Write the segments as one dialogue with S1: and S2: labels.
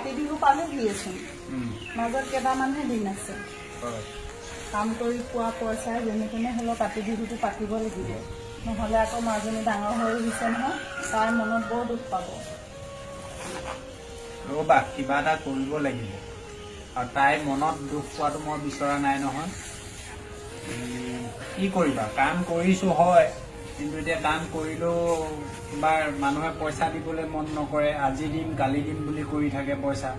S1: কাতি বিহু পালেহিয়েচোন মাজত কেইটামানহে দিন আছে কাম কৰি পোৱা পইচাই যেনে তেনে হ'লেও কাতি বিহুটো পাতিব লাগিব নহ'লে আকৌ মাজনী ডাঙৰ হৈ আহিছে নহয় তাইৰ মনত বৰ দুখ পাব
S2: ৰ'বা কিবা এটা কৰিব লাগিব আৰু তাইৰ মনত দুখ পোৱাটো মই বিচৰা নাই নহয় কি কৰিবা কাম কৰিছোঁ হয় কিন্তু এতিয়া কাম কৰিলেও কিবা মানুহে পইচা দিবলৈ মন নকৰে আজি দিম কালি দিম বুলি কৰি থাকে পইচা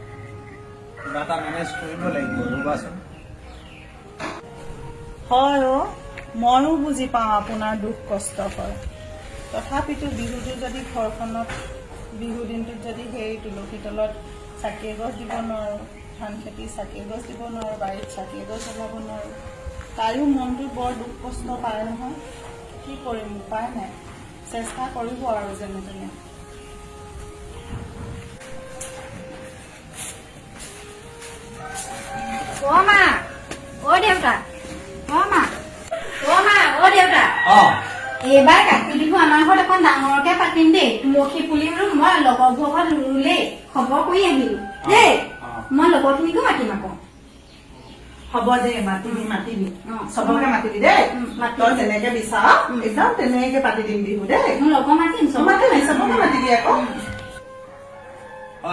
S2: কিবা এটা মেনেজ কৰিব লাগিব ৰ'বাচোন
S1: হয় ময়ো বুজি পাওঁ আপোনাৰ দুখ কষ্ট হয় তথাপিতো বিহুটো যদি ঘৰখনত বিহু দিনটোত যদি সেই তুলসী তলত চাকি এগছ দিব নোৱাৰোঁ ধান খেতি চাকি এগছ দিব নোৱাৰোঁ বাৰীত চাকি এগছ জ্বলাব নোৱাৰোঁ তাইও মনটোত বৰ দুখ কষ্ট পায় নহয় কি কৰিম উপায় নাই চেষ্টা কৰিব আৰু যেনে তেনে
S3: মা অ দেউতা মা দেউতা এইবাৰ কাতি বিহু আমাৰ ঘৰত অকণ ডাঙৰকে পাতিম দেই তুলসী পুলি বোলো মই লগৰবোৰৰ ঘৰত ৰুলেই খবৰ কৰি আহিলো দেই মই লগৰখিনিকো মাতিম আকৌ
S1: হ'ব দে মাতিবি চবকে মাতিবি দেই তই যেনেকে বিচাৰ একদম তেনেকে পাতি দিম বিহু দেই
S3: মোৰ লগৰ মাতিম
S1: চবকে মাতিবি আকৌ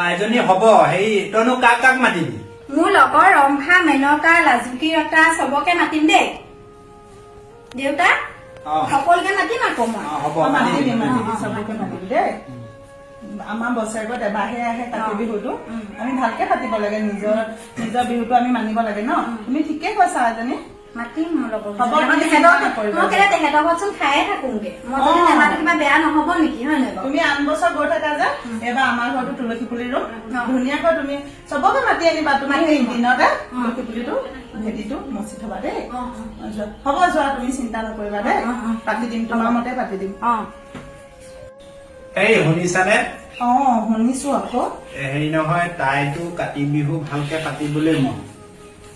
S2: এজনী হ'ব হেৰি তইনো কাক কাক মাতিবি
S3: মোৰ লগৰ ৰম্ভা মেনকা লাজুকী ৰতা চবকে মাতিম দেই দেউতা সকলোকে মাতিম আকৌ মই
S1: মাতিবি চবকে মাতিবি দেই আমাৰ বছৰেকত এবাৰহে আহে কাতি বিহুটো আমি ভালকে পাতিব লাগে নিজৰ বিহুটো আমি মানিব লাগে ন তুমি ঠিকে কৈছা এজনী
S3: মাতিম মোৰ লগৰ
S1: মই
S3: তেহেঁতৰ ঘৰচোন খায়ে থাকোগে মই নেমাটো কিবা বেয়া নহব নেকি হয় নহয়
S1: তুমি আন বছৰ গৈ থাকা যে এইবাৰ আমাৰ ঘৰতো তুলসী পুলি ৰুম ধুনীয়াকৈ তুমি চবকে মাতি আনিবা তুমি সেই দিনতে তুলসী পুলিটো ভেটিটো মচি থবা দেই হ'ব যোৱা তুমি চিন্তা নকৰিবা দেই পাতি দিম তোমাৰ মতে পাতি দিম
S2: এই শুনিছানে
S1: শুনিছো আকৌ
S2: হেৰি নহয় তাইতো কাতি বিহু ভালকে পাতিবলৈ মন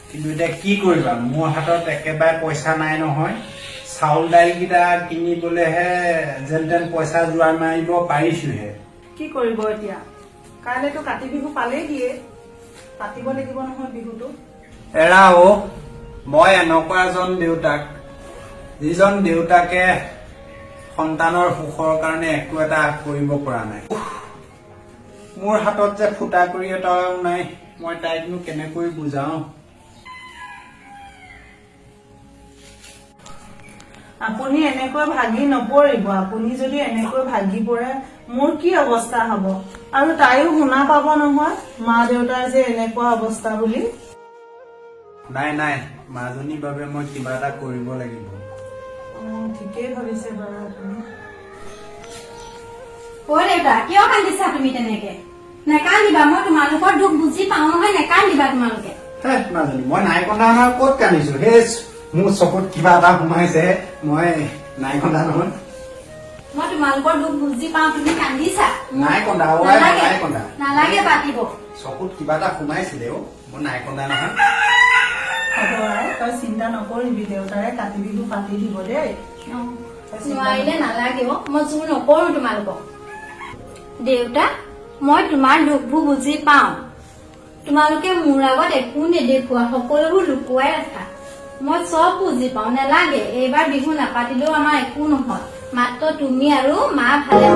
S2: কিন্তু এতিয়া কি কৰিবা মোৰ হাতত একেবাৰে পইচা নাই নহয় চাউল দাইলকেইটা কিনিবলৈহে যেন তেন পইচা যোৱাৰ মাৰিব পাৰিছোহে
S1: কি কৰিব এতিয়া কাইলৈতো কাতি বিহু পালেই দিয়ে পাতিব লাগিব নহয় বিহুটো
S2: এৰা মই এনেকুৱা এজন দেউতাক যিজন দেউতাকে সন্তানৰ সুখৰ কাৰণে একো এটা কৰিব পৰা নাই মোৰ হাতত যে ফুটা কৰি এটাও নাই মই তাইকনো কেনেকৈ বুজাও
S1: আপুনি এনেকৈ ভাগি নপৰিব আপুনি যদি এনেকৈ ভাগি পৰে মোৰ কি অৱস্থা হব আৰু তাইও শুনা পাব নহয় মা দেউতাৰ যে এনেকুৱা অৱস্থা বুলি
S2: নাই মাজনীৰ বাবে মই কিবা এটা কৰিব লাগিব
S1: ঠিকেই ভাবিছে বাৰু আপুনি
S3: দেউতা কিয় কান্দিছা তুমি তেনেকে নেকান্দিবা মই তোমালোকৰ দুখ বুজি পাওঁ নহয় নেকান্দিবা তোমালোকে
S2: মাজনী মই নাই কন্দা নহয় ক'ত কান্দিছো সেই মোৰ চকুত কিবা এটা সোমাইছে মই নাই কন্দা নহয়
S3: মই তোমালোকৰ দুখ বুজি পাওঁ তুমি কান্দিছা
S2: নাই কন্দা নাই কন্দা
S3: নালাগে পাতিব
S2: চকুত কিবা এটা সোমাইছিলে মই নাই কন্দা নহয়
S1: তই চিন্তা নকৰিবি দেউতাৰে কাতি বিহু পাতি দিব দেই
S3: নোৱাৰিলে নালাগে মই জোৰ নকৰো তোমালোকক দেউতা মই তোমাৰ দুখবোৰ বুজি পাওঁ তোমালোকে মোৰ আগত একো নেদেখুৱা সকলোবোৰ লুকুৱাই ৰাখা মই চব বুজি পাওঁ নেলাগে এইবাৰ বিহু নাপাতিলেও আমাৰ একো নহয় মাত্ৰ তুমি আৰু মা ভালে